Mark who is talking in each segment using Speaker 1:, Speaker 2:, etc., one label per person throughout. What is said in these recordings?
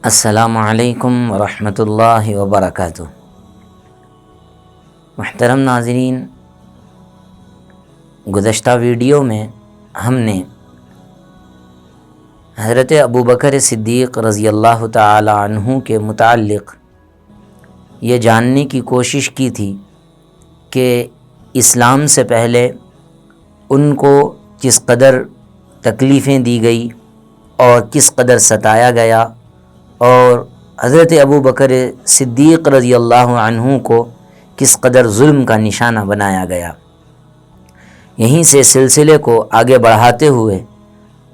Speaker 1: السلام علیکم ورحمۃ اللہ وبرکاتہ۔ محترم ناظرین، گزشتہ ویڈیو میں ہم نے حضرت ابوبکر صدیق رضی اللہ تعالی عنہ کے متعلق یہ جاننے کی کوشش کی تھی کہ اسلام سے پہلے ان کو کس قدر تکلیفیں دی گئی اور کس قدر ستایا گیا، اور حضرت ابوبکر صدیق رضی اللہ عنہ کو کس قدر ظلم کا نشانہ بنایا گیا۔ یہیں سے سلسلے کو آگے بڑھاتے ہوئے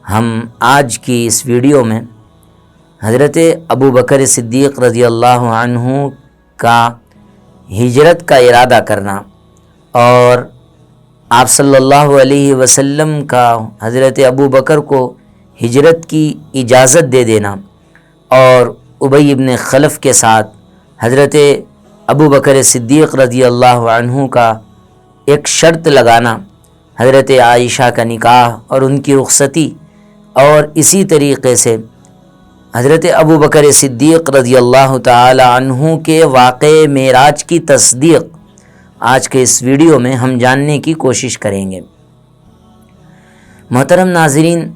Speaker 1: ہم آج کی اس ویڈیو میں حضرت ابوبکر صدیق رضی اللہ عنہ کا ہجرت کا ارادہ کرنا اور آپ صلی اللہ علیہ وسلم کا حضرت ابوبکر کو ہجرت کی اجازت دے دینا اور ابی ابن خلف کے ساتھ حضرت ابوبکر صدیق رضی اللہ عنہ کا ایک شرط لگانا، حضرت عائشہ کا نکاح اور ان کی رخصتی، اور اسی طریقے سے حضرت ابوبکر صدیق رضی اللہ تعالی عنہ کے واقعے معراج کی تصدیق آج کے اس ویڈیو میں ہم جاننے کی کوشش کریں گے۔ محترم ناظرین،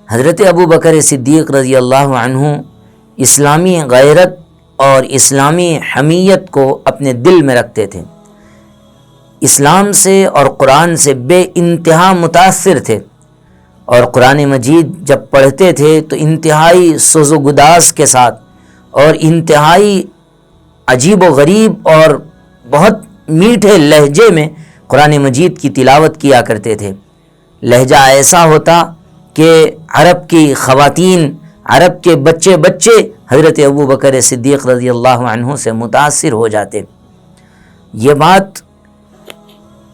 Speaker 1: حضرت ابوبکر صدیق رضی اللہ عنہ اسلامی غیرت اور اسلامی حمیت کو اپنے دل میں رکھتے تھے، اسلام سے اور قرآن سے بے انتہا متاثر تھے، اور قرآن مجید جب پڑھتے تھے تو انتہائی سوز و گداز کے ساتھ اور انتہائی عجیب و غریب اور بہت میٹھے لہجے میں قرآن مجید کی تلاوت کیا کرتے تھے۔ لہجہ ایسا ہوتا کہ عرب کی خواتین، عرب کے بچے حضرت ابوبکر صدیق رضی اللہ عنہ سے متاثر ہو جاتے۔ یہ بات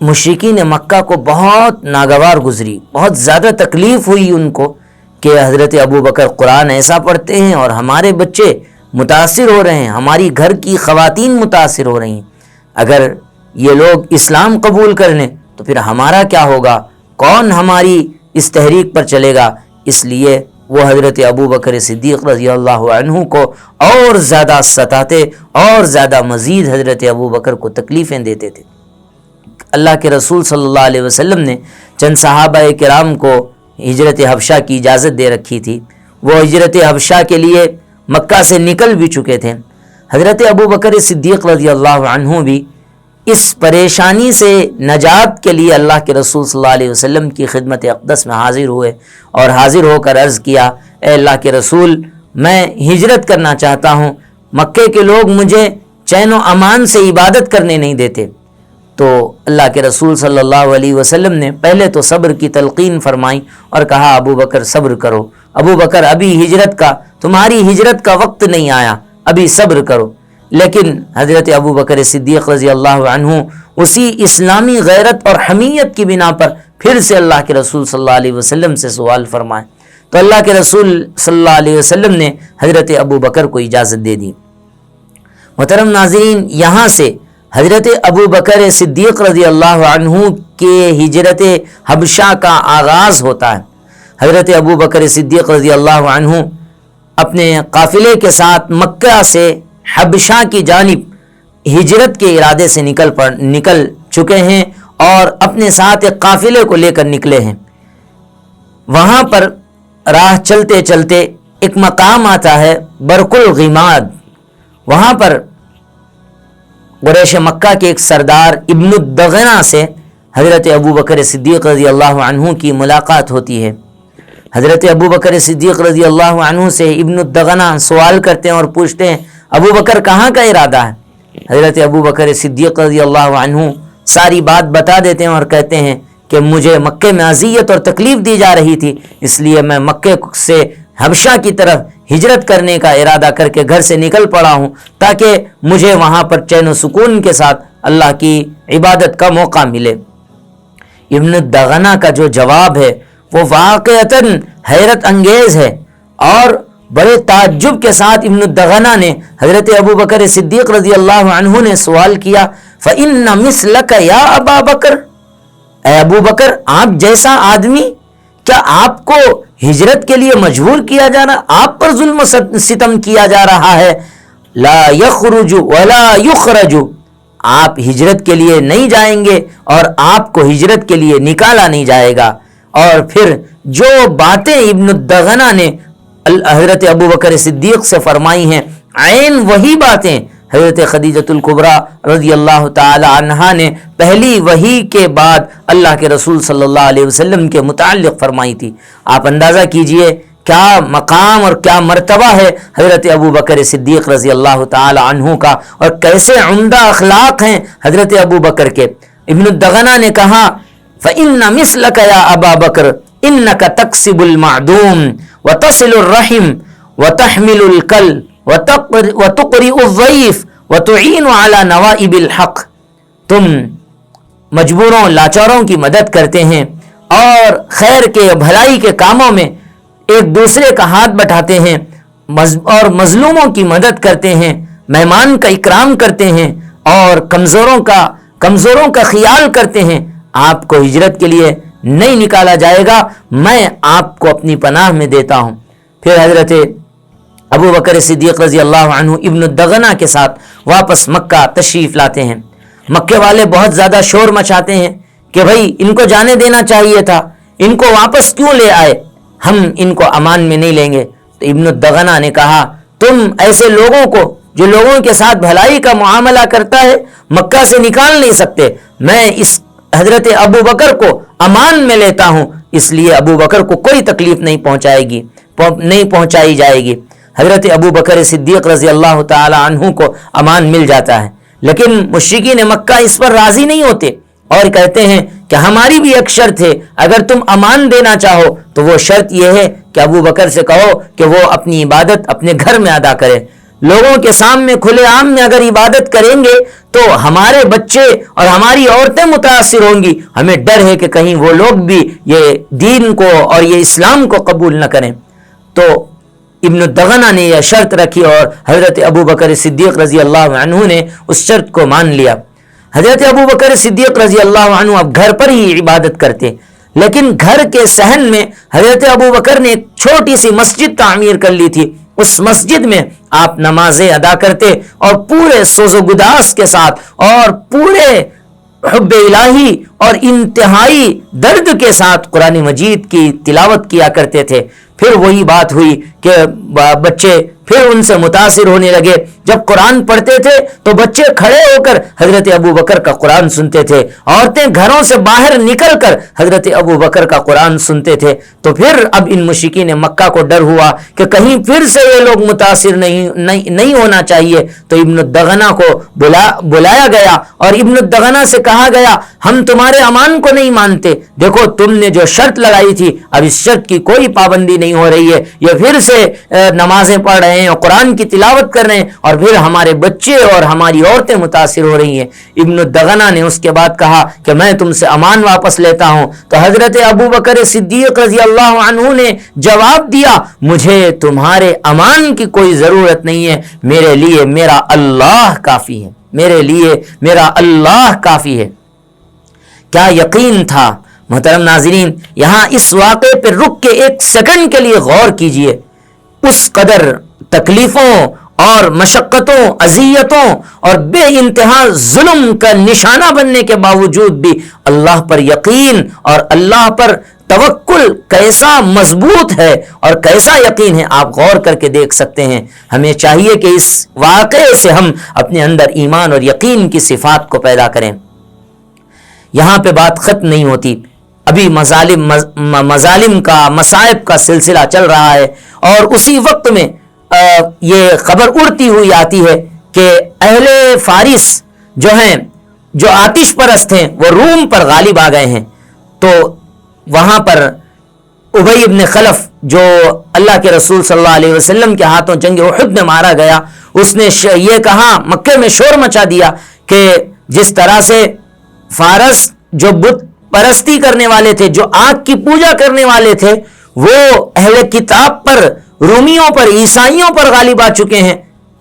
Speaker 1: مشرکین مکہ کو بہت ناگوار گزری، بہت زیادہ تکلیف ہوئی ان کو کہ حضرت ابوبکر قرآن ایسا پڑھتے ہیں اور ہمارے بچے متاثر ہو رہے ہیں، ہماری گھر کی خواتین متاثر ہو رہی ہیں، اگر یہ لوگ اسلام قبول کر لیں تو پھر ہمارا کیا ہوگا، کون ہماری اس تحریک پر چلے گا۔ اس لیے وہ حضرت ابوبکر صدیق رضی اللہ عنہ کو اور زیادہ ستاتے اور زیادہ مزید حضرت ابوبکر کو تکلیفیں دیتے تھے۔ اللہ کے رسول صلی اللہ علیہ وسلم نے چند صحابہ کرام کو ہجرت حبشہ کی اجازت دے رکھی تھی، وہ ہجرت حبشہ کے لیے مکہ سے نکل بھی چکے تھے۔ حضرت ابوبکر صدیق رضی اللہ عنہ بھی اس پریشانی سے نجات کے لیے اللہ کے رسول صلی اللہ علیہ وسلم کی خدمت اقدس میں حاضر ہوئے اور حاضر ہو کر عرض کیا، اے اللہ کے رسول، میں ہجرت کرنا چاہتا ہوں، مکے کے لوگ مجھے چین و امان سے عبادت کرنے نہیں دیتے۔ تو اللہ کے رسول صلی اللہ علیہ وسلم نے پہلے تو صبر کی تلقین فرمائی اور کہا، ابوبکر صبر کرو، ابوبکر ابھی ہجرت کا، تمہاری ہجرت کا وقت نہیں آیا، ابھی صبر کرو۔ لیکن حضرت ابوبکر صدیق رضی اللہ عنہ اسی اسلامی غیرت اور حمیت کی بنا پر پھر سے اللہ کے رسول صلی اللہ علیہ وسلم سے سوال فرمائے، تو اللہ کے رسول صلی اللہ علیہ وسلم نے حضرت ابوبکر کو اجازت دے دی۔ محترم ناظرین، یہاں سے حضرت ابوبکر صدیق رضی اللہ عنہ کے ہجرت حبشہ کا آغاز ہوتا ہے۔ حضرت ابوبکر صدیق رضی اللہ عنہ اپنے قافلے کے ساتھ مکہ سے حبشہ کی جانب ہجرت کے ارادے سے نکل چکے ہیں اور اپنے ساتھ ایک قافلے کو لے کر نکلے ہیں۔ وہاں پر راہ چلتے چلتے ایک مقام آتا ہے برق الغماد، وہاں پر قریش مکہ کے ایک سردار ابن الدغنہ سے حضرت ابوبکر صدیق رضی اللہ عنہ کی ملاقات ہوتی ہے۔ حضرت ابوبکر صدیق رضی اللہ عنہ سے ابن الدغنہ سوال کرتے ہیں اور پوچھتے ہیں، ابوبکر کہاں کا ارادہ ہے؟ حضرت ابوبکر صدیق رضی اللہ عنہ ساری بات بتا دیتے ہیں اور کہتے ہیں کہ مجھے مکے میں اذیت اور تکلیف دی جا رہی تھی، اس لیے میں مکے سے حبشہ کی طرف ہجرت کرنے کا ارادہ کر کے گھر سے نکل پڑا ہوں تاکہ مجھے وہاں پر چین و سکون کے ساتھ اللہ کی عبادت کا موقع ملے۔ ابن الدغنہ کا جو جواب ہے وہ واقعتاً حیرت انگیز ہے، اور بڑے تعجب کے ساتھ ابن الدغنہ نے حضرت ابوبکر صدیق رضی اللہ عنہ نے سوال کیا، فَإِنَّ مِثْلَكَ يَا أَبَا بَكْرَ، اے ابو بکر، آپ جیسا آدمی، کیا آپ کو ہجرت کے لیے مجبور کیا جا رہا, آپ پر ظلم و ستم کیا جا رہا ہے. لا یخرج ولا یخرج, آپ ہجرت کے لیے نہیں جائیں گے اور آپ کو ہجرت کے لیے نکالا نہیں جائے گا. اور پھر جو باتیں ابن الدغنہ نے حضرت ابو بکر صدیق سے فرمائی ہیں, عین وہی باتیں حضرت خدیجۃ الکبریٰ رضی اللہ تعالی عنہا نے پہلی وحی کے بعد اللہ کے رسول صلی اللہ علیہ وسلم کے متعلق فرمائی تھی. آپ اندازہ کیجئے کیا مقام اور کیا مرتبہ ہے حضرت ابو بکر صدیق رضی اللہ تعالی عنہ کا, اور کیسے عمدہ اخلاق ہیں حضرت ابو بکر کے. ابن الدغنہ نے کہا فَإِنَّ مِثْلَكَ يَا أَبَا بَكْرَ إِنَّكَ تَكْسِبُ الْمَعْدُومَ وَتَصِلُ الرَّحِمَ وَتَحْمِلُ الْكَلَّ وَتُقْرِئُ الضَّيْفَ وَتُعِينُ عَلَى نَوَائِبِ الْحَقِّ, تم مجبوروں لاچاروں کی مدد کرتے ہیں اور خیر کے بھلائی کے کاموں میں ایک دوسرے کا ہاتھ بٹھاتے ہیں اور مظلوموں کی مدد کرتے ہیں, مہمان کا اکرام کرتے ہیں اور کمزوروں کا خیال کرتے ہیں. آپ کو ہجرت کے لیے نہیں نکالا جائے گا, میں آپ کو اپنی پناہ میں دیتا ہوں. پھر حضرت ابو بکر صدیق رضی اللہ عنہ ابن الدغنہ کے ساتھ واپس مکہ تشریف لاتے ہیں. مکے والے بہت زیادہ شور مچاتے ہیں کہ بھائی ان کو جانے دینا چاہیے تھا, ان کو واپس کیوں لے آئے, ہم ان کو امان میں نہیں لیں گے. تو ابن الدغنہ نے کہا تم ایسے لوگوں کو جو لوگوں کے ساتھ بھلائی کا معاملہ کرتا ہے مکہ سے نکال نہیں سکتے. میں اس حضرت ابو بکر کو امان میں لیتا ہوں, اس لیے ابو بکر کو کوئی تکلیف نہیں پہنچائی جائے گی. حضرت ابو بکر صدیق رضی اللہ تعالی عنہ کو امان مل جاتا ہے, لیکن مشرکین مکہ اس پر راضی نہیں ہوتے اور کہتے ہیں کہ ہماری بھی ایک شرط ہے, اگر تم امان دینا چاہو تو وہ شرط یہ ہے کہ ابو بکر سے کہو کہ وہ اپنی عبادت اپنے گھر میں ادا کرے. لوگوں کے سامنے کھلے عام میں اگر عبادت کریں گے تو ہمارے بچے اور ہماری عورتیں متاثر ہوں گی, ہمیں ڈر ہے کہ کہیں وہ لوگ بھی یہ دین کو اور یہ اسلام کو قبول نہ کریں. تو ابن الدغنہ نے یہ شرط رکھی اور حضرت ابو بکر صدیق رضی اللہ عنہ نے اس شرط کو مان لیا. حضرت ابو بکر صدیق رضی اللہ عنہ اب گھر پر ہی عبادت کرتے, لیکن گھر کے صحن میں حضرت ابو بکر نے ایک چھوٹی سی مسجد تعمیر کر لی تھی. اس مسجد میں آپ نمازیں ادا کرتے اور پورے سوز و گداز کے ساتھ اور پورے حب الہی اور انتہائی درد کے ساتھ قرآن مجید کی تلاوت کیا کرتے تھے. پھر وہی بات ہوئی کہ بچے پھر ان سے متاثر ہونے لگے. جب قرآن پڑھتے تھے تو بچے کھڑے ہو کر حضرت ابو بکر کا قرآن سنتے تھے, عورتیں گھروں سے باہر نکل کر حضرت ابو بکر کا قرآن سنتے تھے. تو پھر اب ان مشرکین مکہ کو ڈر ہوا کہ کہیں پھر سے یہ لوگ متاثر نہیں ہونا چاہیے. تو ابن الدغنہ کو بلایا گیا اور ابن الدغنہ سے کہا گیا ہم تمہارے امان کو نہیں مانتے, دیکھو تم نے جو شرط لگائی تھی اب اس شرط کی کوئی پابندی نہیں ہو رہی ہے, یہ پھر سے نمازیں پڑھ رہے ہیں اور قرآن کی تلاوت کر رہے ہیں اور پھر ہمارے بچے اور ہماری عورتیں متاثر ہو رہی ہیں. ابن الدغنہ نے اس کے بعد کہا کہ میں تم سے امان واپس لیتا ہوں. تو حضرت ابو بکر صدیق رضی اللہ عنہ نے جواب دیا مجھے تمہارے امان کی کوئی ضرورت نہیں ہے, میرے لیے میرا اللہ کافی ہے, میرے لیے میرا اللہ کافی ہے. کیا یقین تھا. محترم ناظرین, یہاں اس واقعے پر رک کے ایک سیکنڈ کے لیے غور کیجئے. اس قدر تکلیفوں اور مشقتوں, اذیتوں اور بے انتہا ظلم کا نشانہ بننے کے باوجود بھی اللہ پر یقین اور اللہ پر توکل کیسا مضبوط ہے اور کیسا یقین ہے, آپ غور کر کے دیکھ سکتے ہیں. ہمیں چاہیے کہ اس واقعے سے ہم اپنے اندر ایمان اور یقین کی صفات کو پیدا کریں. یہاں پہ بات ختم نہیں ہوتی, ابھی مظالم کا, مصائب کا سلسلہ چل رہا ہے اور اسی وقت میں یہ خبر اڑتی ہوئی آتی ہے کہ اہل فارس جو ہیں, جو آتش پرست ہیں, وہ روم پر غالب آ گئے ہیں. تو وہاں پر ابی ابن خلف جو اللہ کے رسول صلی اللہ علیہ وسلم کے ہاتھوں جنگ احد میں مارا گیا, اس نے یہ کہا, مکے میں شور مچا دیا کہ جس طرح سے فارس جو بت پرستی کرنے والے تھے, جو آگ کی پوجا کرنے والے تھے, وہ اہل کتاب پر, رومیوں پر, عیسائیوں پر غالب آ چکے ہیں,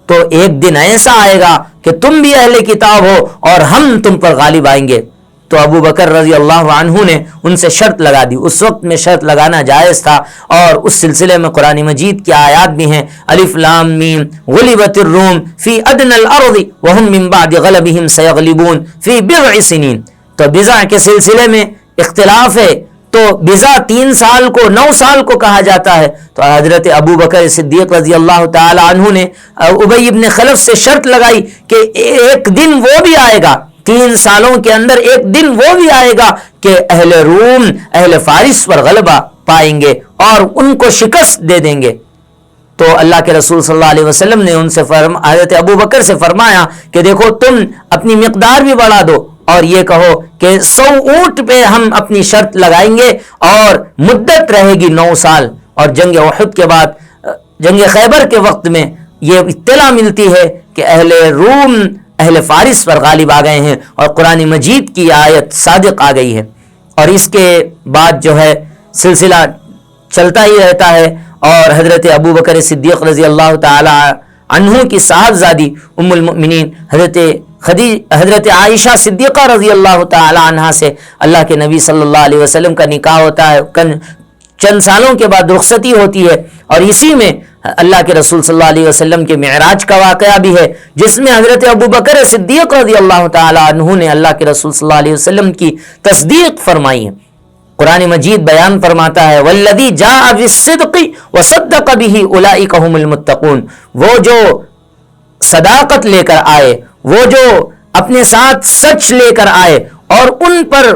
Speaker 1: تو ایک دن ایسا آئے گا کہ تم بھی اہل کتاب ہو اور ہم تم پر غالب آئیں گے. تو ابو بکر رضی اللہ عنہ نے ان سے شرط لگا دی. اس وقت میں شرط لگانا جائز تھا, اور اس سلسلے میں قرآن مجید کی آیات بھی ہیں, الف لام میم غلبت الروم فی ادنى الارض وهم من بعد غلبهم سيغلبون فی بضع سنین. تو بضع کے سلسلے میں اختلاف ہے, تو بضع 3 سال کو 9 سال کو کہا جاتا ہے. تو حضرت ابو بکر صدیق رضی اللہ تعالی عنہ نے ابی ابن خلف سے شرط لگائی کہ ایک دن وہ بھی آئے گا, 3 سالوں کے اندر ایک دن وہ بھی آئے گا کہ اہل روم اہل فارس پر غلبہ پائیں گے اور ان کو شکست دے دیں گے. تو اللہ کے رسول صلی اللہ علیہ وسلم نے ان سے حضرت ابو بکر سے فرمایا کہ دیکھو تم اپنی مقدار بھی بڑھا دو اور یہ کہو کہ 100 اونٹ پہ ہم اپنی شرط لگائیں گے اور مدت رہے گی 9 سال. اور جنگ احد کے بعد جنگ خیبر کے وقت میں یہ اطلاع ملتی ہے کہ اہل روم اہل فارس پر غالب آ گئے ہیں اور قرآن مجید کی آیت صادق آ گئی ہے. اور اس کے بعد جو ہے سلسلہ چلتا ہی رہتا ہے, اور حضرت ابو بکر صدیق رضی اللہ تعالی عنہ کی صاحبزادی ام المؤمنین حضرت عائشہ صدیقہ رضی اللہ تعالی عنہا سے اللہ کے نبی صلی اللہ علیہ وسلم کا نکاح ہوتا ہے. چند سالوں کے بعد رخصتی ہوتی ہے, اور اسی میں اللہ کے رسول صلی اللہ علیہ وسلم کے معراج کا واقعہ بھی ہے, جس میں حضرت ابو بکر صدیق رضی اللہ تعالی عنہ نے اللہ کے رسول صلی اللہ علیہ وسلم کی تصدیق فرمائی ہے. قرآن مجید بیان فرماتا ہے والذی جاء بالصدق وصدق به اولئک هم المتقون. وہ جو صداقت لے کر آئے, وہ جو اپنے ساتھ سچ لے کر آئے اور ان پر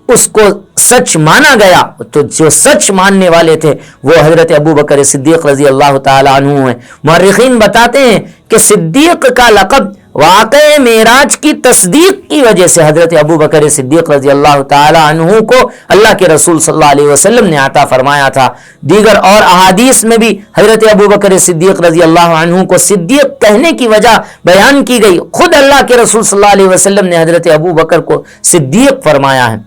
Speaker 1: اس کو سچ مانا گیا, تو جو سچ ماننے والے تھے وہ حضرت ابو بکر صدیق رضی اللہ تعالی عنہ ہیں. مورخین بتاتے ہیں کہ صدیق کا لقب واقع معراج کی تصدیق کی وجہ سے حضرت ابو بکر صدیق رضی اللہ تعالی عنہ کو اللہ کے رسول صلی اللہ علیہ وسلم نے عطا فرمایا تھا. دیگر اور احادیث میں بھی حضرت ابو بکر صدیق رضی اللہ عنہ کو صدیق کہنے کی وجہ بیان کی گئی. خود اللہ کے رسول صلی اللہ علیہ وسلم نے حضرت ابو بکر کو صدیق فرمایا ہے.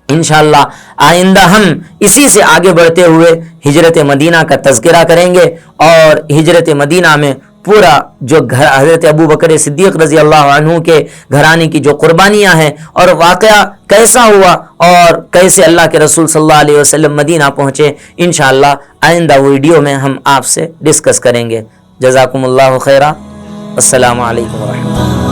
Speaker 1: انشاءاللہ آئندہ ہم اسی سے آگے بڑھتے ہوئے ہجرت مدینہ کا تذکرہ کریں گے, اور ہجرت مدینہ میں پورا جو گھر حضرت ابو بکر صدیق رضی اللہ عنہ کے گھرانے کی جو قربانیاں ہیں اور واقعہ کیسا ہوا اور کیسے اللہ کے رسول صلی اللہ علیہ وسلم مدینہ پہنچے, انشاءاللہ آئندہ ویڈیو میں ہم آپ سے ڈسکس کریں گے. جزاکم اللہ خیرہ. السلام علیکم ورحمۃ اللہ.